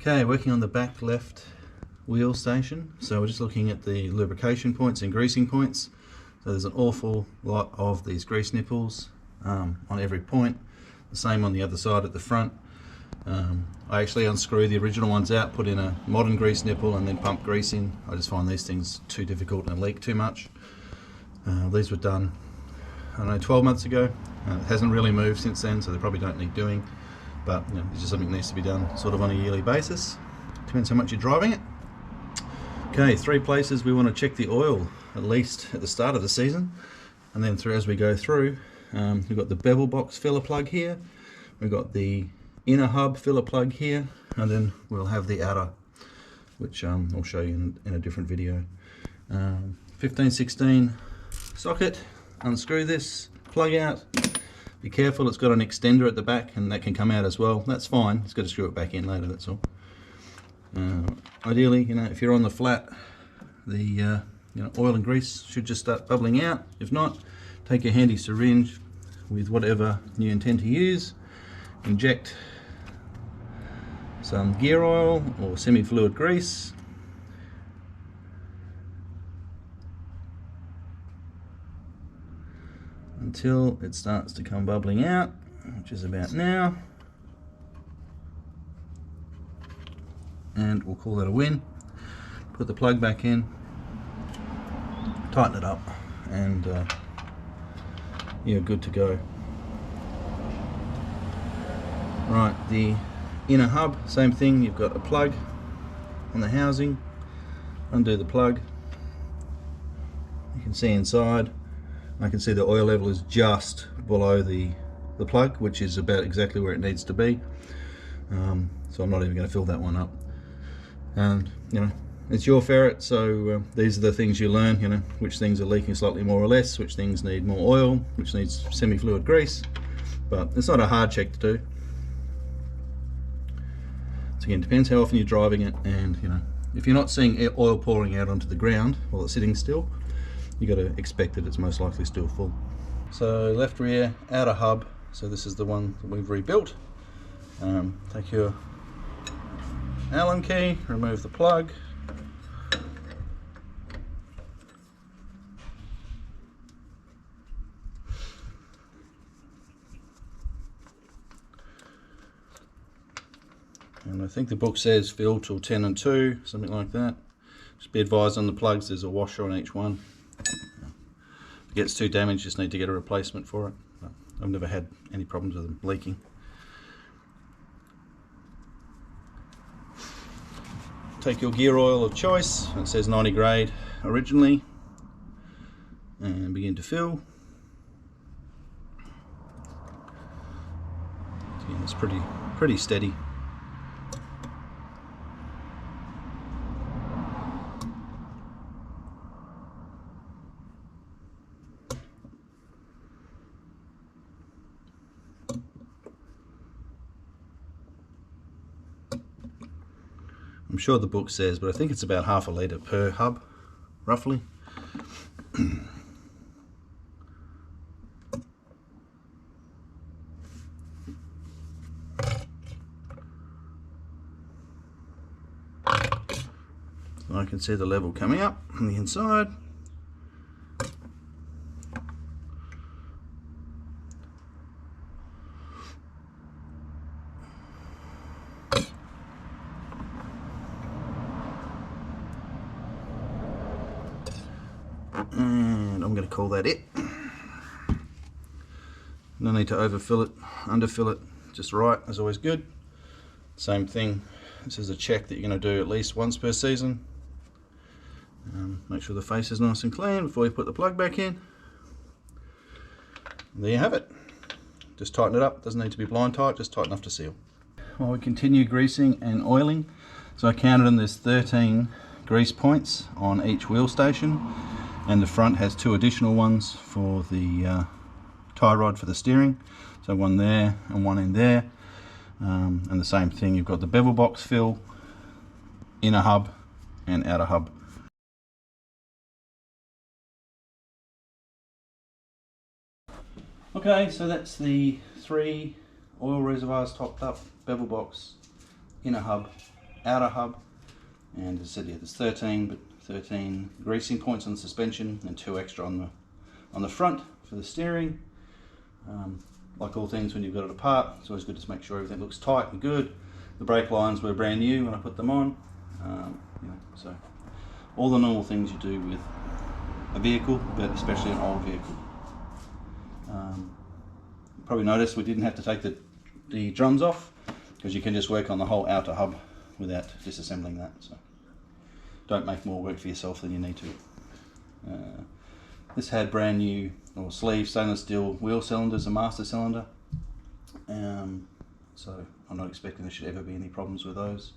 Okay, working on the back left wheel station. So we're just looking at the lubrication points and greasing points. So there's an awful lot of these grease nipples on every point. The same on the other side at the front. I actually unscrew the original ones out, put in a modern grease nipple and then pump grease in. I just find these things too difficult and leak too much. These were done, I don't know, 12 months ago. It hasn't really moved since then, so they probably don't need doing. But you know, it's just something that needs to be done sort of on a yearly basis. Depends how much you're driving it. Okay, 3 places we want to check the oil, at least at the start of the season. And then as we go through, we've got the bevel box filler plug here. We've got the inner hub filler plug here. And then we'll have the outer, which I'll show you in a different video. 1516 socket, unscrew this, plug out. Be careful, it's got an extender at the back and that can come out as well. That's fine, it's got to screw it back in later, that's all. Ideally, you know, if you're on the flat, the oil and grease should just start bubbling out. If not, take a handy syringe with whatever you intend to use, inject some gear oil or semi-fluid grease, until it starts to come bubbling out, which is about now. And we'll call that a win. Put the plug back in, tighten it up, and you're good to go. Right, the inner hub, same thing. You've got a plug on the housing. Undo the plug. You can see inside. I can see the oil level is just below the plug, which is about exactly where it needs to be. So I'm not even going to fill that one up. And you know, it's your ferret, so these are the things you learn. You know, which things are leaking slightly more or less, which things need more oil, which needs semi-fluid grease. But it's not a hard check to do. So again, depends how often you're driving it, and you know, if you're not seeing oil pouring out onto the ground while it's sitting still, you got to expect that it's most likely still full. So left rear outer hub, so this is the one that we've rebuilt. Take your Allen key, remove the plug, and I think the book says fill till 10 and 2, something like that. Just be advised on the plugs, there's a washer on each one. If it gets too damaged, just need to get a replacement for it. I've never had any problems with them leaking. Take your gear oil of choice, it says 90 grade originally, and begin to fill. Again, it's pretty steady. I'm sure the book says, but I think it's about half a litre per hub, roughly. So I can see the level coming up on the inside. And I'm going to call that it. No need to overfill it, underfill it, just right, is always good. Same thing, this is a check that you're going to do at least once per season. Make sure the face is nice and clean before you put the plug back in. And there you have it. Just tighten it up, doesn't need to be blind tight, just tight enough to seal. While we continue greasing and oiling, so I counted them, there's 13 grease points on each wheel station. And the front has 2 additional ones for the tie rod for the steering. So one there and one in there. And the same thing, you've got the bevel box fill, inner hub and outer hub. Okay, so that's the 3 oil reservoirs topped up, bevel box, inner hub, outer hub. And as I said, yeah, there's 13 greasing points on the suspension and 2 extra on the front for the steering. Like all things, when you've got it apart, it's always good to make sure everything looks tight and good. The brake lines were brand new when I put them on. So all the normal things you do with a vehicle, but especially an old vehicle. Probably noticed we didn't have to take the drums off, because you can just work on the whole outer hub without disassembling that. So don't make more work for yourself than you need to. This had brand new sleeve stainless steel wheel cylinders, a master cylinder. So I'm not expecting there should ever be any problems with those.